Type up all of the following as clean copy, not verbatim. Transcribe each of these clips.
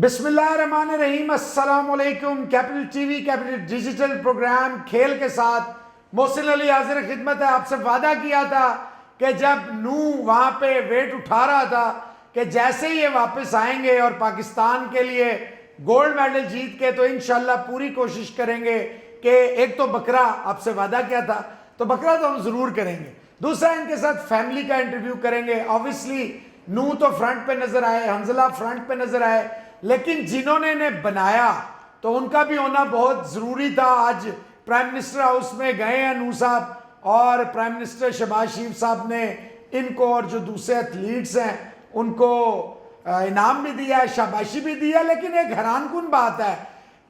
بسم اللہ الرحمن الرحیم، السلام علیکم۔ Capital TV, capital digital programme کھیل کے ساتھ محسن علی حاضر خدمت ہے۔ آپ سے وعدہ کیا تھا کہ جب نو وہاں پہ ویٹ اٹھا رہا تھا کہ جیسے ہی یہ واپس آئیں گے اور پاکستان کے لیے گولڈ میڈل جیت کے تو انشاءاللہ پوری کوشش کریں گے کہ ایک تو بکرا آپ سے وعدہ کیا تھا تو بکرا تو ہم ضرور کریں گے، دوسرا ان کے ساتھ فیملی کا انٹرویو کریں گے۔ آبویسلی نو تو فرنٹ پہ نظر آئے، حنزلہ فرنٹ پہ نظر آئے، لیکن جنہوں نے انہیں بنایا تو ان کا بھی ہونا بہت ضروری تھا۔ آج پرائم منسٹر ہاؤس میں گئے ہیں نو صاحب، اور پرائم منسٹر شہباز شریف صاحب نے ان کو اور جو دوسرے ایتھلیٹس ہیں ان کو انعام بھی دیا ہے، شاباشی بھی دیا، لیکن ایک حیران کن بات ہے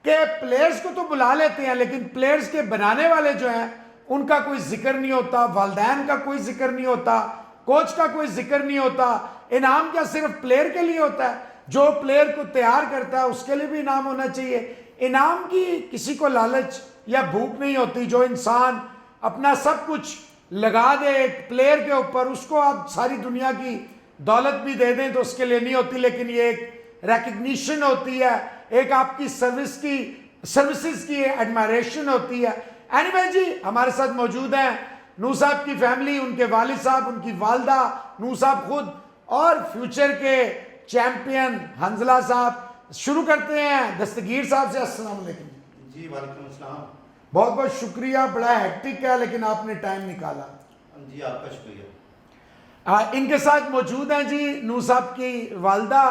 کہ پلیئرز کو تو بلا لیتے ہیں لیکن پلیئرز کے بنانے والے جو ہیں ان کا کوئی ذکر نہیں ہوتا، والدین کا کوئی ذکر نہیں ہوتا، کوچ کا کوئی ذکر نہیں ہوتا۔ انعام کیا صرف پلیئر کے لیے ہوتا ہے؟ جو پلیئر کو تیار کرتا ہے اس کے لیے بھی انعام ہونا چاہیے۔ انعام کی کسی کو لالچ یا بھوک نہیں ہوتی۔ جو انسان اپنا سب کچھ لگا دے ایک پلیئر کے اوپر، اس کو آپ ساری دنیا کی دولت بھی دے دیں تو اس کے لیے نہیں ہوتی، لیکن یہ ایک ریکگنیشن ہوتی ہے، ایک آپ کی سروسز کی ایڈمائریشن ہوتی ہے۔ اینی وے جی، ہمارے ساتھ موجود ہیں نو صاحب کی فیملی، ان کے والد صاحب، ان کی والدہ، نو صاحب خود، اور فیوچر کے چیمپئن حنزلہ صاحب۔ شروع کرتے ہیں دستگیر صاحب سے۔ السلام علیکم۔ جی وعلیکم السلام۔ بہت بہت شکریہ، بڑا ہیکٹک ہے لیکن آپ نے ٹائم نکالا۔ جی آپ کا شکریہ۔ ان کے ساتھ موجود ہیں جی نو صاحب کی والدہ۔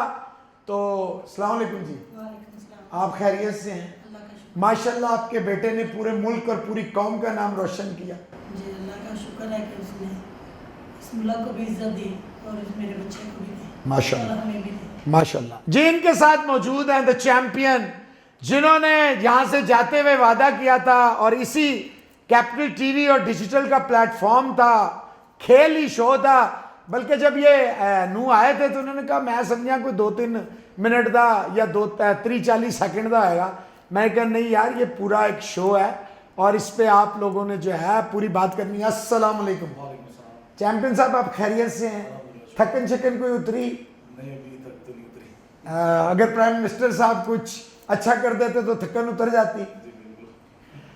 تو السلام علیکم جی۔ وعلیکم السلام۔ آپ خیریت سے ہیں؟ اللہ کا شکر۔ ماشاءاللہ آپ کے بیٹے نے پورے ملک اور پوری قوم کا نام روشن کیا۔ جی اللہ کا شکر ہے کہ اس نے اس ملک کو بھی عزت دی اور اس میرے بچے کو بھی دی، ماشاءاللہ اور ہمیں بھی دی۔ ماشاءاللہ جی۔ ان کے ساتھ موجود ہیں دا چیمپئن، جنہوں نے یہاں سے جاتے ہوئے وعدہ کیا تھا، اور اسی کیپٹل ٹی وی اور ڈیجیٹل کا پلیٹ فارم تھا، کھیل ہی شو تھا، بلکہ جب یہ نو آئے تھے تو انہوں نے کہا میں سمجھا کوئی 2-3 منٹ دا یا 30-40 سیکنڈ دا آئے گا۔ میں کہا نہیں یار، یہ پورا ایک شو ہے اور اس پہ آپ لوگوں نے جو ہے پوری بات کرنی ہے۔ السلام علیکم چیمپئن صاحب، آپ خیریت سے ہیں؟ تھکن شکن کوئی اتری؟ نہیں ابھی تک تو نہیں اتری۔ اگر پرائم منسٹر صاحب کچھ اچھا کر دیتے تو تھکن اتر جاتی۔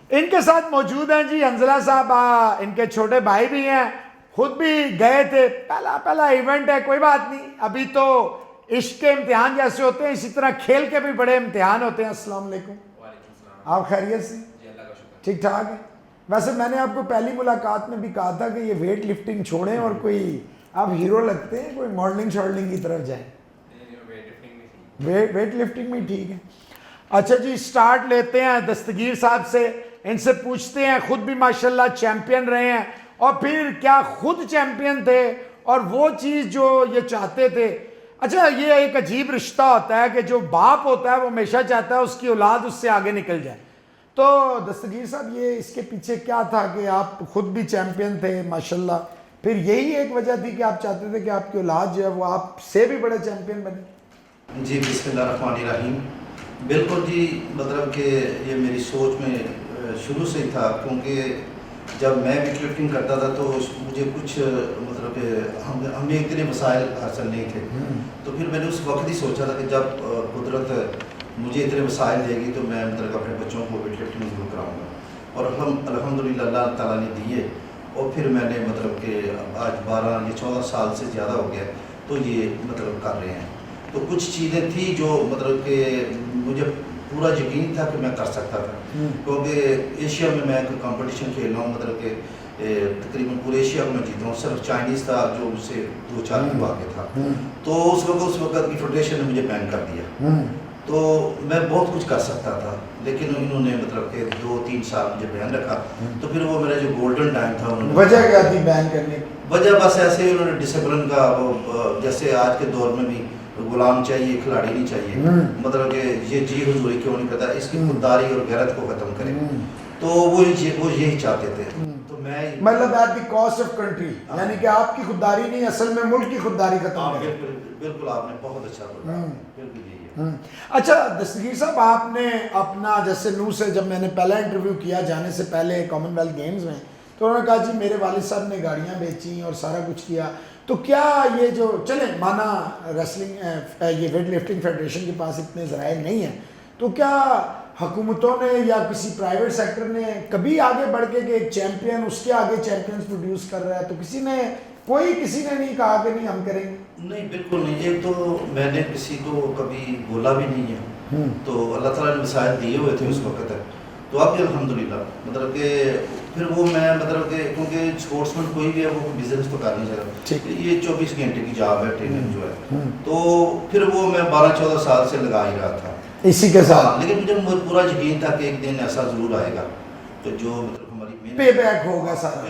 ان کے ساتھ موجود ہیں جی حنزلہ صاحب، ان کے چھوٹے بھائی بھی ہیں، خود بھی گئے تھے۔ پہلا ایونٹ ہے، کوئی بات نہیں، ابھی تو عشق کے امتحان جیسے ہوتے ہیں اسی طرح کھیل کے بھی بڑے امتحان ہوتے ہیں۔ السلام علیکم۔ آپ خیریت سے؟ ٹھیک ٹھاک ہے؟ ویسے میں نے آپ کو پہلی ملاقات میں بھی کہا تھا کہ یہ ویٹ لفٹنگ چھوڑیں اور کوئی آپ ہیرو لگتے ہیں، کوئی ماڈلنگ شاڈلنگ کی طرف جائیں۔ ویٹ لفٹنگ میں ٹھیک ہے۔ اچھا جی، سٹارٹ لیتے ہیں دستگیر صاحب سے، ان سے پوچھتے ہیں، خود بھی ماشاءاللہ چیمپئن رہے ہیں، اور پھر کیا خود چیمپئن تھے اور وہ چیز جو یہ چاہتے تھے؟ اچھا، یہ ایک عجیب رشتہ ہوتا ہے کہ جو باپ ہوتا ہے وہ ہمیشہ چاہتا ہے اس کی اولاد اس سے آگے نکل جائے۔ تو دستگیر صاحب، یہ اس کے پیچھے کیا تھا کہ آپ خود بھی چیمپئن تھے ماشاءاللہ، پھر یہی ایک وجہ تھی کہ آپ چاہتے تھے کہ آپ کی اولاد جو ہے وہ آپ سے بھی بڑے چیمپئن بنے؟ جی بسم اللہ الرحمن الرحیم۔ بالکل جی، مطلب کہ یہ میری سوچ میں شروع سے ہی تھا، کیونکہ جب میں ویٹ لفٹنگ کرتا تھا تو مجھے کچھ مطلب کہ ہمیں اتنے مسائل حاصل نہیں تھے، تو پھر میں نے اس وقت ہی سوچا تھا کہ جب قدرت مجھے اتنے مسائل دے گی تو میں مطلب اپنے بچوں کو ویٹ لفٹنگ ضرور کراؤں گا، اور الحمدللہ اللہ تعالیٰ نے دیے، اور پھر میں نے مطلب کہ آج 12 یا 14 سال سے زیادہ ہو گیا تو یہ مطلب کر رہے ہیں۔ تو کچھ چیزیں تھیں جو مطلب کہ مجھے پورا یقین تھا کہ میں کر سکتا تھا، کیونکہ ایشیا میں میں کمپٹیشن کھیل رہا ہوں، مطلب کہ تقریباً پورے ایشیا کو میں جیتا ہوں، صرف چائنیز تھا جو مجھ سے 2-4 کلو آگے تھا، تو اس وقت کی فیڈریشن نے مجھے بین کر دیا، تو میں بہت کچھ کر سکتا تھا، لیکن انہوں نے مطلب کہ 2-3 سال مجھے بین رکھا، تو پھر وہ میرا جو گولڈن ٹائم تھا، انہوں نے وجہ کیا تھی بین کرنے کی؟ وجہ بس ایسے ہی انہوں نے ڈسپلن کا، وہ جیسے آج کے دور میں بھی غلام چاہیے، کھلاڑی نہیں چاہیے، مطلب کہ یہ جی حضوری کیوں نہیں کرتا، اس کی خودداری اور غیرت کو ختم کرے، تو وہ یہی چاہتے تھے۔ تو میں مطلب at the cost of country, یعنی کہ آپ کی خودداری نہیں، اصل میں ملک کی خودداری ختم کرے۔ بالکل آپ نے بہت اچھا بولا، بالکل یہی ہے۔ اچھا دستگیر صاحب، آپ نے اپنا جیسے نو سے جب میں نے پہلا انٹرویو کیا جانے سے پہلے کامن ویلتھ گیمز میں، تو انہوں نے کہا جی میرے والد صاحب نے گاڑیاں بیچیں اور سارا کچھ کیا، تو کیا یہ جو چلیں مانا ریسلنگ یہ ویٹ لفٹنگ فیڈریشن کے پاس اتنے ذرائع نہیں ہیں، تو کیا حکومتوں نے یا کسی پرائیویٹ سیکٹر نے کبھی آگے بڑھ کے کہ ایک چیمپئن اس کے آگے چیمپئنز پروڈیوس کر رہا ہے، تو کسی نے نہیں کہا کہ نہیں ہم کریں گے؟ نہیں بالکل نہیں، ایک تو میں نے کسی کو کبھی بولا بھی نہیں ہے، تو اللہ تعالیٰ نے مسائل دیے ہوئے تھے اس وقت تک، تو اب بھی الحمدللہ مطلب کہ پھر وہ میں مطلب کہ کیونکہ اسپورٹس مین کوئی بھی ہے وہ بزنس تو کر نہیں سکتا، یہ 24 گھنٹے کی جاب ہے ٹریننگ جو ہے، تو پھر وہ میں 12-14 سال سے لگا ہی رہا تھا اسی کے ساتھ، لیکن مجھے پورا یقین تھا کہ ایک دن ایسا ضرور آئے گا تو جو مطلب ہماری پے بیک ہوگا سارا،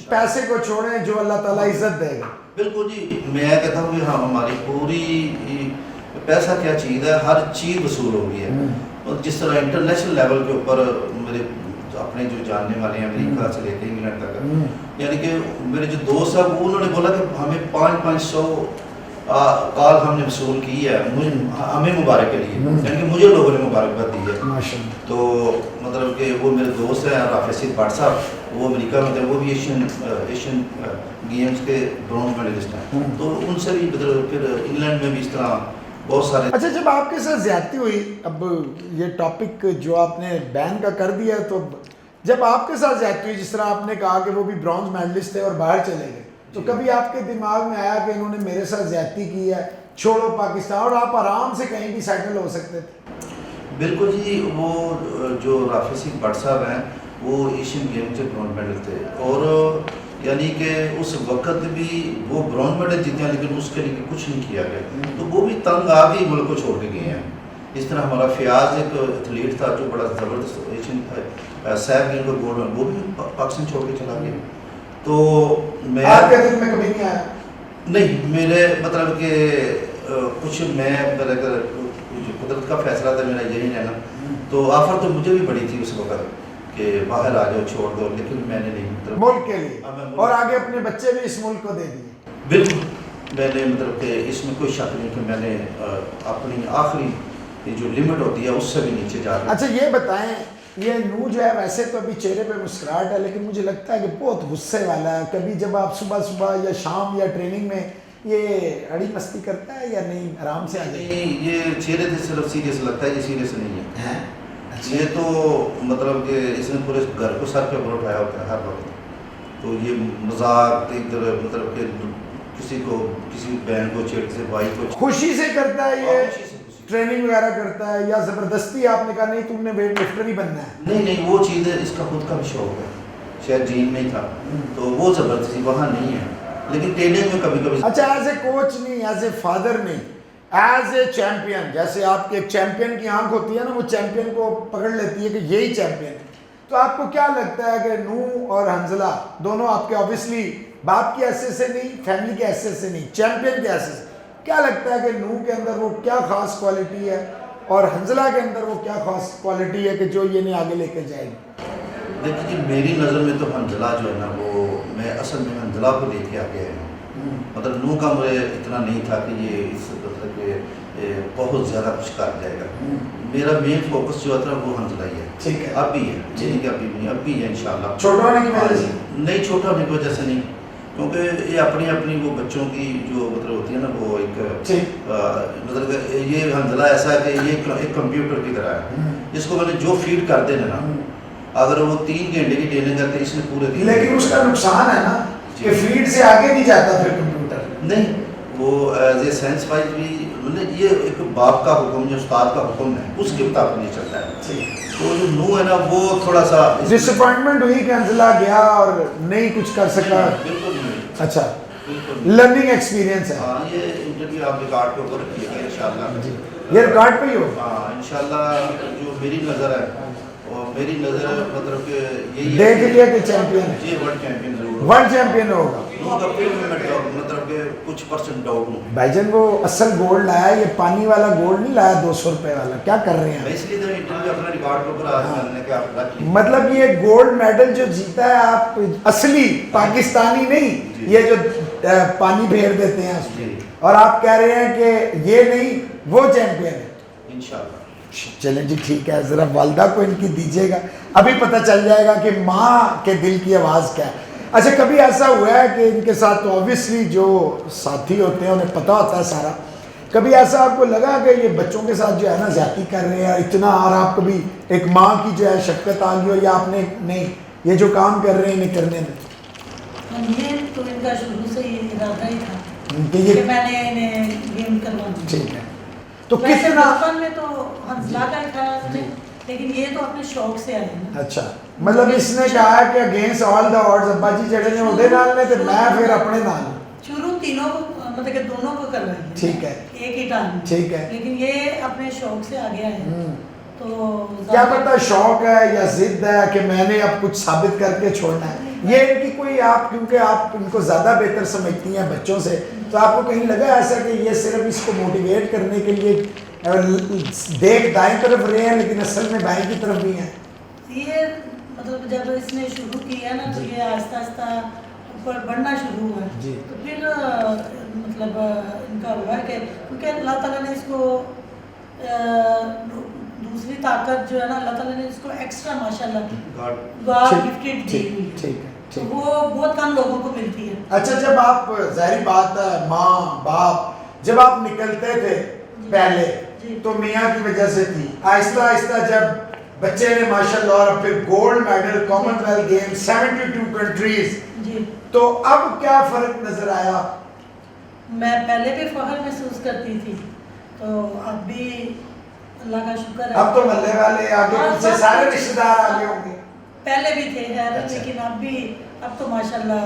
پیسے کو چھوڑیں جو اللہ تعالیٰ عزت دے گا۔ بالکل جی، میں کہتا ہوں کہ ہاں ہماری پوری پیسہ کیا چیز ہے، ہر چیز وصول ہو گئی ہے، اور جس طرح انٹرنیشنل لیول کے اوپر میرے اپنے جو جاننے والے ہیں امریکہ سے لے کے انگلینڈ تک، یعنی کہ میرے جو دوست ہیں وہ انہوں نے بولا کہ ہمیں 500 کال ہم نے وصول کی ہے، ہمیں مبارک کے لیے، یعنی کہ مجھے لوگوں نے مبارکباد دی ہے، تو مطلب کہ وہ میرے دوست ہیں رافع سید بٹ صاحب، وہ امریکہ میں تھے، وہ بھی ایشین گیمز کے برونز میڈلسٹ ہیں، تو ان سے بھی مطلب پھر انگلینڈ میں بھی اس طرح بہت سارے۔ اچھا، جب آپ کے ساتھ زیادتی ہوئی، اب یہ ٹاپک جو آپ نے بین کا کر دیا، تو جب آپ کے ساتھ زیادتی ہوئی، جس طرح آپ نے کہا کہ وہ بھی برونز میڈلسٹ تھے اور باہر چلے گئے، تو کبھی آپ کے دماغ میں آیا کہ انہوں نے میرے ساتھ زیادتی کی ہے، چھوڑو پاکستان، اور آپ آرام سے کہیں بھی سیٹل ہو سکتے تھے؟ بالکل جی، وہ جو رافع سید بٹ صاحب ہیں وہ ایشین گیم کے برونز میڈل تھے، اور یعنی کہ اس وقت بھی وہ برونز میڈل جیتے ہیں لیکن اس کے لیے کچھ نہیں کیا گیا، تو وہ بھی تنگ آ کے ملک کو چھوڑ کے گئے ہیں۔ اس طرح ہمارا فیاض ایک ایتھلیٹ تھا جو بڑا زبردست ایشین سیف گیم کا گولڈ، وہ بھی پاکستان چھوڑ کے چلا گیا، تو میں آپ کے دل میں کبھی نہیں آیا؟ نہیں، میرے مطلب کہ کچھ میں قدرت کا فیصلہ تھا میرا یہی رہنا، تو آفر تو مجھے بھی بڑی تھی اس وقت کہ باہر آ جاؤ چھوڑ دو، لیکن میں نے نہیں، مطلب ملک کے لیے، اور آگے اپنے بچے بھی اس ملک کو دے دیے۔ بالکل، میں نے مطلب کہ اس میں کوئی شک نہیں کہ میں نے اپنی آخری جو لمٹ ہوتی ہے اس سے بھی نیچے جا رہا۔ اچھا یہ بتائیں، یہ نو جو ہے ویسے تو ابھی چہرے پہ مسکراہٹ ہے، لیکن مجھے لگتا ہے کہ بہت غصے والا ہے، کبھی جب آپ صبح یا شام یا ٹریننگ میں یہ اڑی مستی کرتا ہے یا نہیں، آرام سے آ جائے؟ نہیں، یہ چہرے سے صرف سیریس لگتا ہے، یہ سیریس نہیں ہے، یہ تو مطلب کہ اس نے پورے گھر کو سر پہ اوپر اٹھایا ہوتا ہے ہر وقت، تو یہ مذاق ادھر مطلب کہ کسی بہن کو چھیڑ سے بھائی کو خوشی سے کرتا ہے، یہ ٹریننگ وغیرہ کرتا ہے یا زبردستی آپ نے کہا نہیں تم نے ویٹ لفٹر ہی بننا ہے؟ نہیں، وہ چیز ہے، اس کا خود کا بھی شوق ہے، شاید جین میں ہی تھا، تو وہ زبردستی وہاں نہیں ہے، لیکن ٹریننگ میں کبھی کبھی۔ اچھا، ایز اے کوچ نہیں، ایز اے فادر نہیں، ایز اے چیمپئن، جیسے آپ کے ایک چیمپئن کی آنکھ ہوتی ہے نا، وہ چیمپئن کو پکڑ لیتی ہے کہ یہی چیمپئن ہے، تو آپ کو کیا لگتا ہے کہ نو اور حنزلہ دونوں آپ کے اوبیسلی باپ کی حیثیت سے نہیں، فیملی کی حیثیت سے نہیں، چیمپئن کی حیثیت سے، کیا لگتا ہے کہ نو کے اندر وہ کیا خاص کوالٹی ہے اور حنزلہ کے اندر وہ کیا خاص کوالٹی ہے کہ جو یہ نہیں آگے لے کے جائے گی؟ دیکھیے جی، میری نظر میں تو حنزلہ جو ہے نا، وہ میں اصل میں حنزلہ کو لے کے آگے ہے، مطلب نو کا مجھے اتنا نہیں تھا کہ یہ اس مطلب کہ بہت زیادہ کچھ کر جائے گا، میرا مین فوکس جو تھا وہ حنزلہ ہی ہے، ٹھیک ہے، اب بھی ہے، یعنی کہ ابھی نہیں، اب بھی ہے انشاءاللہ۔ چھوٹا ہونے کی وجہ سے نہیں، چھوٹا ہونے کی وجہ سے نہیں، کیونکہ یہ اپنی وہ بچوں کی جو مطلب ہوتی ہے نا، وہ ایک مطلب یہ حنزلہ ایسا ہے کہ یہ ایک کمپیوٹر کی طرح ہے، اس کو میں نے جو فیڈ کر دینا نا، اگر وہ 3 گھنٹے کی ٹریننگ کرتے اس نے پورے دن، لیکن اس کا نقصان ہے نا کہ فیڈ سے آگے نہیں جاتا پھر کمپیوٹر۔ نہیں، وہ ایز اے سائنس وائز بھی یہ ایک باپ کا حکم جو استاد کا حکم ہے اس کے مطابق نہیں چلتا ہے، تو جو نو ہے نا وہ تھوڑا سا ڈس اپوائنٹمنٹ ہوئی کہ حنزلہ گیا اور نہیں کچھ کر سکا؟ بالکل نہیں، اچھا، بالکل لرننگ ایکسپیرینس ہے۔ ہاں، یہ انٹرویو آپ ریکارڈ کے اوپر رکھیے گا انشاءاللہ، یہ ریکارڈ پہ ہی ہو؟ ہاں انشاءاللہ، جو میری نظر ہے اور میری نظر مطلب کہ یہی دیکھ لیا کہ چیمپئن ہے، جی ورلڈ چیمپئن ضرور ورلڈ چیمپئن ہوگا۔ مطلب کہ کچھ پرسنٹ ڈاؤٹ ہوں، بھائی جان وہ اصل گولڈ لایا، یہ پانی والا گولڈ نہیں لایا 200 روپے والا، کیا کر رہے ہیں؟ اس لیے تو انٹرویو اپنا ریکارڈ کے اوپر آج کرنے کے آپ رکھ لیجیے۔ مطلب یہ گولڈ میڈل جو جیتا ہے آپ اصلی پاکستانی نہیں، یہ جو پانی پھیر دیتے ہیں اس میں، اور آپ کہہ رہے ہیں کہ یہ نہیں وہ چیمپئن ہے انشاءاللہ۔ چلیں جی ٹھیک ہے، ذرا والدہ کو ان کی دیجیے گا، ابھی پتہ چل جائے گا کہ ماں کے دل کی آواز کیا ہے۔ اچھا کبھی ایسا ہوا ہے کہ ان کے ساتھ تو آبویسلی جو ساتھی ہوتے ہیں انہیں پتہ ہوتا ہے سارا، کبھی ایسا آپ کو لگا کہ یہ بچوں کے ساتھ جو ہے نا زیادتی کر رہے ہیں اتنا، اور آپ کبھی ایک ماں کی جو ہے شفقت آ گئی ہو، یا آپ نے نہیں یہ جو کام کر رہے ہیں انہیں کرنے دیں؟ یہ تو ان کا شروع سے یہ ارادہ ہی تھا کہ کہ یہ میں نے انہیں گیم کروانا. ٹھیک ہے. تو ویسے کتنا بچپن میں تو حنزلہ کا ہی تھا اس میں، لیکن یہ تو اپنے شوق سے آئے نا. اچھا مطلب اس نے کہا کہ اگینسٹ آل دا آڈز ابا جی جڑے نے اودے نال نے تے میں پھر اپنے نال. شروع تینوں کو مطلب کہ دونوں کو کروائی ہے. ٹھیک ہے. ایک ہی ٹائم. ٹھیک ہے. لیکن یہ اپنے شوق سے آگے آئے. تو کیا پتہ شوق ہے یا ضد ہے کہ میں نے اب کچھ ثابت کر کے چھوڑنا ہے، یہ ان کی کوئی، آپ کیونکہ آپ ان کو زیادہ بہتر سمجھتی ہیں بچوں سے، تو آپ کو کہیں لگا ایسا کہ یہ صرف اس کو موٹیویٹ کرنے کے لیے دیکھ دائیں طرف رہے ہیں لیکن اصل میں بائیں کی طرف بھی ہیں؟ یہ مطلب جب اس نے شروع کیا نا تو یہ آہستہ آہستہ اوپر بڑھنا شروع ہوا. تو پھر مطلب ان کا ہوا کہ کیونکہ اللہ تعالیٰ نے اس کو دوسری طاقت جو ہے نا اللہ تعالیٰ نے اس کو ایکسٹرا ماشاءاللہ گاڈ گفٹڈ دی ہوئی ہے. تو وہ بہت کم لوگوں کو ملتی ہے. اچھا جب آپ، ظاہری بات ہے ماں باپ جب آپ نکلتے تھے پہلے تو میاں کی وجہ سے تھی، آہستہ آہستہ جب بچے نے ماشاءاللہ اور پھر gold medal commonwealth game 72 countries, تو اب کیا فرق نظر آیا؟ میں پہلے بھی فخر محسوس کرتی تھی، تو اب بھی اللہ کا شکر ہے. اب تو ملے والے آگے پیچھے سارے رشتہ دار آگے ہوں گے. پہلے بھی تھے خیر، لیکن اب تو ماشاءاللہ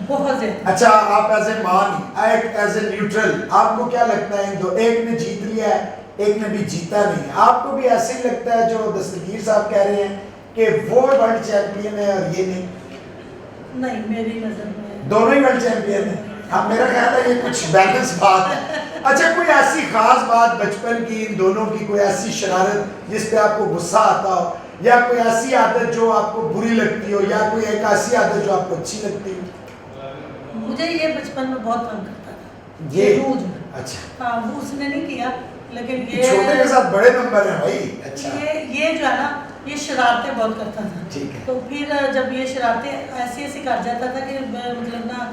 بہت زیادہ. اچھا آپ ایز اے ماں، ایز اے نیوٹرل، آپ کو کیا لگتا ہے ان دو، ایک نے جیت لیا ہے ایک نے بھی جیتا نہیں، آپ کو بھی ایسے ہی لگتا ہے جو دستگیر صاحب کہہ رہے ہیں کہ وہ ورلڈ چیمپئن ہے اور یہ نہیں؟ نہیں، میری نظر میں دونوں ہی ورلڈ چیمپئن ہیں. اب میرا خیال ہے یہ کچھ بیلنس بات ہے. اچھا کوئی ایسی خاص بات بچپن کی ان دونوں کی، کوئی ایسی شرارت جس پہ آپ کو غصہ آتا ہو، یا کوئی ایسی عادت جو آپ کو بری لگتی ہو، یا کوئی ایک ایسی عادت جو آپ کو اچھی لگتی ہو؟ مجھے یہ بچپن میں بہت تنگ کرتا تھا یہ اچھا ہاں، وہ اس نے نہیں کیا، لیکن یہ چھوٹے کے ساتھ بڑے نمبر ہیں بھائی. اچھا یہ جو ہے نا یہ شرارتیں بہت کرتا تھا. ٹھیک ہے. تو پھر جب یہ شرارتیں ایسی کر جاتا تھا کہ مطلب نا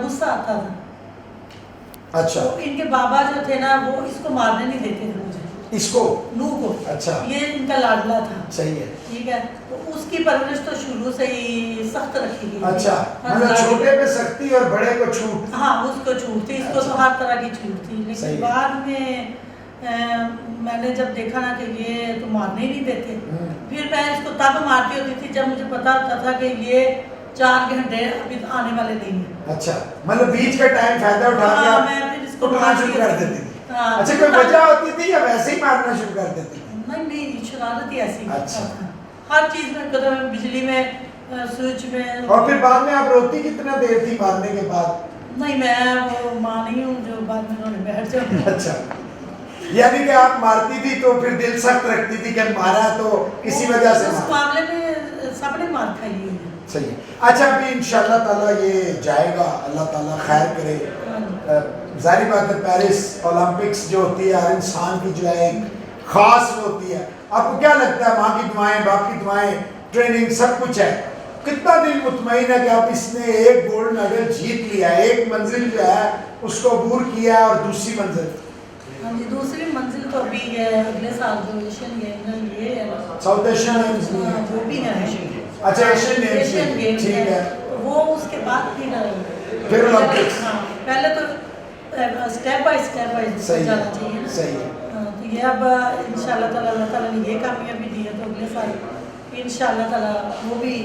غصہ آتا تھا. اچھا تو ان کے بابا جو تھے نا وہ اس کو مارنے نہیں دیتے تھے مجھے، اس کو نو کو. اچھا یہ ان کا لاڈلا تھا. صحیح ہے. ٹھیک ہے. تو اس کی پرورش تو شروع سے ہی سخت رکھی گئی. اچھا مطلب چھوٹے پہ سختی اور بڑے کو چھوٹ. ہاں اس کو چھوٹ تھی، اس کو تو ہر طرح کی چھوٹ تھی. لیکن بعد میں نے جب دیکھا نا کہ یہ تو مارنے ہی نہیں دیتے، پھر میں اس کو تب مارتی ہوتی تھی جب مجھے پتا ہوتا تھا کہ یہ 4 گھنٹے ابھی آنے والے نہیں ہیں. اچھا مطلب بیچ کا ٹائم فائدہ اٹھا کے میں پھر اس کو مارنا شروع کر دیتی تھی. اچھا کوئی وجہ ہوتی تھی یا ویسے ہی مارنا شروع کر دیتی تھی؟ نہیں، شرارت ہی ایسی. اچھا ہر چیز میں قدم، بجلی میں، سوئچ میں. اور پھر بعد میں آپ روتی کتنا دیر تھی مارنے کے بعد؟ نہیں، میں وہ ماں نہیں ہوں جو بعد میں انہوں نے بیٹھ جاؤں. اچھا یعنی کہ آپ مارتی تھی تو پھر دل سخت رکھتی تھی کہ مارا تو کسی وجہ سے اس معاملے میں سب نے مار کھائی ہوئی ہے. صحیح ہے. اچھا ابھی انشاءاللہ تعالیٰ یہ جائے گا، اللہ تعالیٰ خیر کرے. ظاہری بات ہے پیرس اولمپکس جو ہوتی ہے ہر انسان کی جو ہے ایک خاص ہوتی ہے. آپ کو کیا لگتا ہے، ماں کی دعائیں باپ کی دعائیں ٹریننگ سب کچھ ہے، کتنا دل مطمئن ہے کہ اب اس نے ایک گولڈ میڈل جیت لیا ہے، ایک منزل جو ہے اس کو عبور کیا ہے، اور دوسری منزل؟ ہاں جی، دوسری منزل تو ابھی ہے اگلے سال جو ایشین گیم یہ ہے ساؤتھ ایشین گیمز وہ بھی ہے. اچھا ایشین گیمز ٹھیک ہے. وہ اس کے بعد پھر اولمپکس. ہاں پہلے تو اسٹیپ بائی اسٹیپ جانا چاہیے نا. صحیح ہے. تو یہ اب انشاءاللہ تعالیٰ اللہ تعالیٰ نے یہ کامیابی دی ہے تو اگلے سال انشاءاللہ تعالیٰ وہ بھی.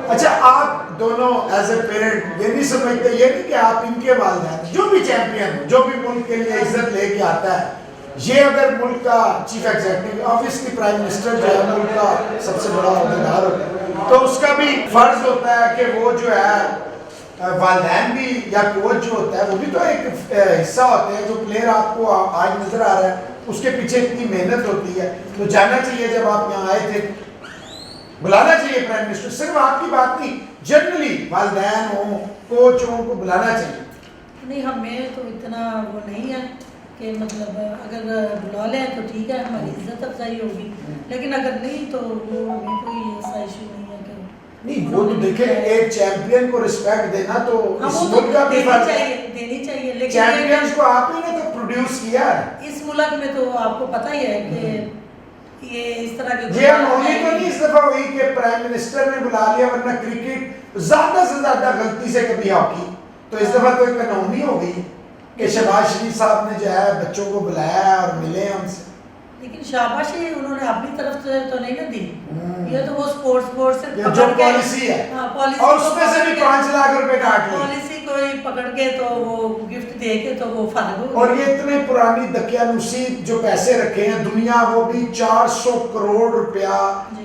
اچھا آپ دونوں ایز اے پیرنٹ یہ نہیں سمجھتے، یہ نہیں کہ آپ ان کے والدین جو بھی چیمپئن ہو، جو بھی ملک کے لیے عزت لے کے آتا ہے، یہ اگر ملک کا chief executive obviously prime minister جو ہے ملک کا سب سے بڑا عہدیدار ہوتا ہے، تو اس کا بھی فرض ہوتا ہے کہ وہ جو ہے والدین بھی یا کوچ جو ہوتا ہے وہ بھی تو ایک حصہ ہوتے ہیں. جو پلیئر آپ کو آج نظر آ رہا ہے اس کے پیچھے اتنی محنت ہوتی ہے. تو جاننا چاہیے جب آپ یہاں آئے تھے بلانا چاہیے پرائم منسٹر، صرف آپ کی بات نہیں، جنرلی والدین ہوں کوچ ہوں کو بلانا چاہیے. نہیں، ہمیں تو اتنا وہ نہیں ہے کہ مطلب اگر بلا لیں تو ٹھیک ہے، ہماری عزت افزائی ہوگی، لیکن اگر نہیں تو وہ ہمیں کوئی ایسا ایشو نہیں ہے کہ نہیں وہ تو دیکھیں ایک چیمپئن کو رسپیکٹ دینا تو ہاں اس وہ ملک کا تو بھی دینی فرض ہے. چاہیے، دینی چاہیے، لیکن چیمپئنز کو آپ ہی نے تو پروڈیوس کیا ہے. اس ملک میں تو آپ کو پتہ ہی ہے کہ یہ اس طرح کے یہ انہوں تو نہیں اس دفعہ ہوئی کہ پرائم منسٹر نے بلا لیا، ورنہ کرکٹ زیادہ سے زیادہ غلطی سے کبھی ہاکی، تو اس دفعہ تو ایک انہونی ہو گئی کہ شہباز شریف صاحب نے جو ہے بچوں کو بلایا اور ملے ان سے. لیکن شاباشی انہوں نے اپنی طرف سے تو نہیں نا دی، یہ تو وہ اسپورٹس بورڈ سے یہ جو پالیسی ہے اور اس میں سے بھی 5 لاکھ روپے کاٹ لی، پالیسی کو ہی پکڑ کے تو وہ گفٹ دے کے تو وہ فارغ ہو. اور یہ اتنے پرانی دقیانوسی جو پیسے رکھے ہیں دنیا، وہ بھی 400 کروڑ روپیہ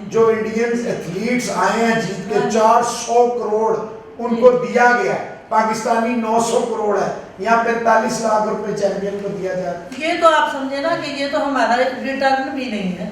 جو انڈین ایتھلیٹس آئے ہیں جیت کے، 400 کروڑ ان کو دیا گیا ہے. پاکستانی 900 کروڑ ہے، یہاں 45 لاکھ روپے چیمپئن کو دیا جائے. یہ تو آپ سمجھے نا کہ یہ تو ہمارا ریٹرن بھی نہیں ہے،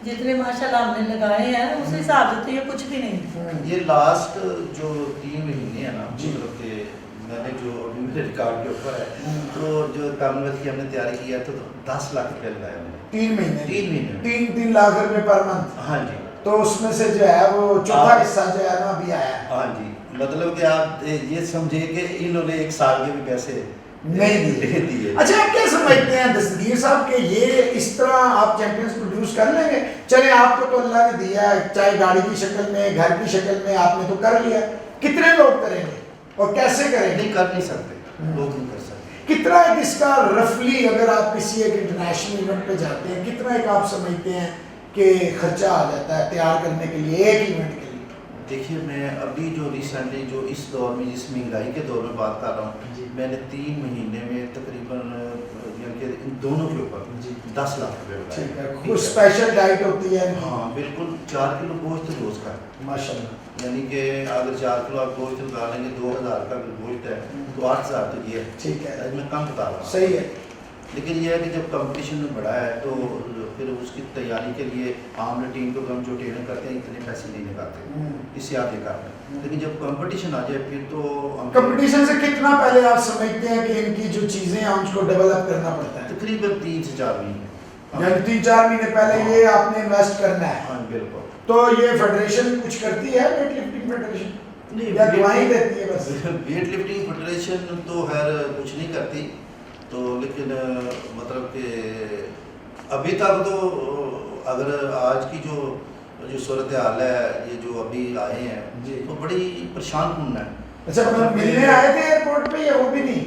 جتنے ماشاءاللہ ہم نے لگائے ہیں اس حساب سے تو یہ کچھ بھی نہیں. یہ لاسٹ جو 3 مہینے ہیں نا، مطلب کہ میں نے جو ابھی میرے ریکارڈ کے اوپر ہے، تو جو کامن ویلتھ کی ہم نے تیاری کیا ہے تو 10 لاکھ روپے لگائے ہم نے 3 مہینے 3 لاکھ روپے پر منتھ. ہاں جی. تو اس میں سے جو ہے وہ چوتھا حصہ جو ہے نا ابھی آیا ہے. ہاں جی، مطلب کہ آپ یہ سمجھے کہ انہوں نے 1 سال کے بھی پیسے نہیں دیے. اچھا آپ کیا سمجھتے ہیں دستگیر صاحب کہ یہ اس طرح آپ چیمپئنز پروڈیوس کر لیں گے؟ چلے آپ کو تو اللہ نے دیا ہے، چاہے گاڑی کی شکل میں، گھر کی شکل میں، آپ نے تو کر لیا، کتنے لوگ کریں گے اور کیسے کریں گے؟ نہیں کر نہیں سکتے لوگ، نہیں کر سکتے. کتنا ایک اس کا رفلی اگر آپ کسی ایک انٹرنیشنل ایونٹ پہ جاتے ہیں کتنا ایک آپ سمجھتے ہیں کہ خرچہ آ جاتا ہے تیار کرنے کے لیے ایک ایونٹ کے لیے؟ دیکھیے میں ابھی جو ریسنٹلی جو اس دور میں جس مہنگائی کے دور میں بات کر رہا ہوں، میں نے 3 مہینے میں تقریباً یعنی کہ ان دونوں کے اوپر 10 لاکھ روپے لگائے. کچھ اسپیشل ڈائٹ ہوتی ہے؟ ہاں بالکل. 4 کلو گوشت روز کا، ماشاء اللہ. یعنی کہ اگر 4 کلو آپ گوشت لگا لیں گے 2000 کا اگر گوشت ہے تو 8000 تو یہ ہے. ٹھیک ہے، میں کم بتا رہا ہوں. صحیح ہے. لیکن یہ ہے کہ جب کمپٹیشن میں بڑھا ہے تو پھر اس کی تیاری کے لیے عام ٹیم کو ہم جو ٹریننگ کرتے ہیں اتنے پیسے نہیں لگاتے، اس سے آگے کرتے ہیں. لیکن جب کمپٹیشن آ جائے پھر تو کمپٹیشن سے کتنا پہلے آپ سمجھتے ہیں کہ ان کی جو چیزیں ہیں ان کو ڈیولپ کرنا پڑتا ہے؟ تقریباً 3 سے 4 مہینے. یعنی 3-4 مہینے پہلے یہ آپ نے انویسٹ کرنا ہے. ہاں بالکل. تو یہ فیڈریشن کچھ کرتی ہے ویٹ لفٹنگ فیڈریشن یا دعائیں دیتی ہے بس؟ ویٹ لفٹنگ فیڈریشن تو خیر کچھ نہیں کرتی تو، لیکن مطلب کہ ابھی تک تو اگر آج کی جو صورتحال ہے، یہ جو ابھی آئے ہیں تو بڑی پریشان کن ہے. اچھا ملنے آئے تھے ایئرپورٹ پہ یا وہ بھی نہیں؟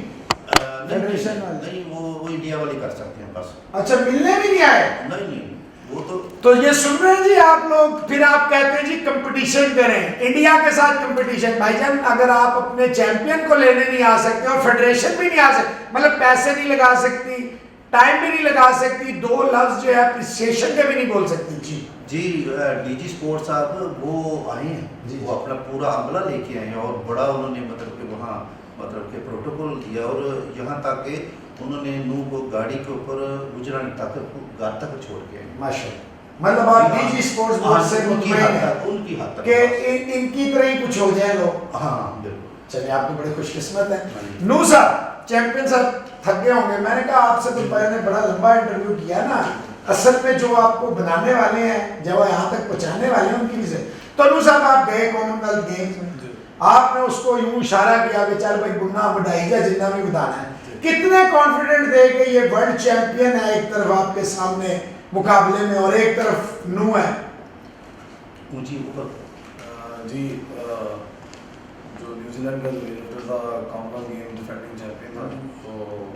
فیڈریشن نہیں، وہ انڈیا والے کر سکتے ہیں بس. اچھا ملنے بھی نہیں آئے؟ نہیں وہ تو یہ سن رہے ہیں جی آپ لوگ، پھر آپ کہتے ہیں جی کمپٹیشن کریں انڈیا کے ساتھ کمپٹیشن. بھائی جان اگر آپ اپنے چیمپئن کو لینے نہیں آ سکتے اور فیڈریشن بھی نہیں آ سکتی، مطلب پیسے نہیں لگا سکتی، ٹائم بھی نہیں لگا سکتی، 2 لفظ جو ہے اپریسیشن کے بھی نہیں بول سکتی. جی ڈی جی اسپورٹ صاحب وہ آئے ہیں، وہ اپنا پورا عملہ لے کے آئے ہیں اور بڑا انہوں نے مطلب کہ وہاں مطلب کہ پروٹوکول دیا، اور یہاں تک کہ انہوں نے نو کو گاڑی کے اوپر گجران تک گھر تک چھوڑ کے آئے. ماشاء اللہ. مطلب آپ ڈی جی اسپورٹس بورڈ سے مطمئن ہیں ان کی حد تک کہ ان کی طرح ہی کچھ ہو جائے لوگ؟ ہاں بالکل. چلے آپ تو بڑے خوش قسمت ہیں. نو صاحب چیمپئن صاحب تھک گئے ہوں گے، میں نے کہا آپ سے تو میں نے بڑا لمبا انٹرویو کیا نا، اصل میں جو آپ کو بنانے والے ہیں جب یہاں تک پہنچانے والے ہیں ان کی وجہ. تو نو صاحب آپ گئے کامن ویلتھ گیمز میں، آپ نے اس کو یوں اشارہ کیا کہ چل بھائی گنا بڑھائی جا جتنا بھی بتانا ہے، کتنے کانفیڈنٹ تھے کہ یہ ورلڈ چیمپئن ہے ایک طرف آپ کے سامنے مقابلے میں اور ایک طرف نو ہے؟ اونچی اوپر جی جو نیوزی لینڈ کا جو ویلفٹر تھا common wealth game defending champion تھا، تو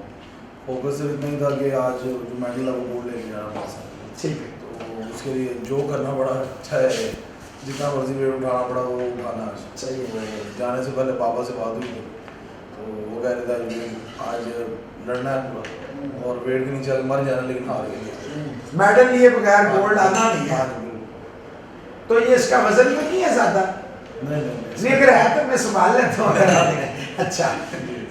فوکس صرف اتنا ہی تھا کہ آج جو میڈل ہے وہ گولڈ لے کے جانا پڑا. ٹھیک ہے. تو اس کے لیے جو کرنا پڑا، چاہے جتنا مرضی ویٹ اٹھانا پڑا وہ اٹھانا چاہیے. جانے سے پہلے پاپا سے بات ہوئی تو وہ کہہ رہا تھا آج لڑنا ہے پورا اور ویٹ کے نیچے مر جانا لیکن ہار گئے. میڈل لیے بغیر گولڈ آنا نہیں ہے. تو یہ اس کا وزن تو نہیں ہے زیادہ؟ نہیں اگر ہے تو میں سنبھال لیتا ہوں.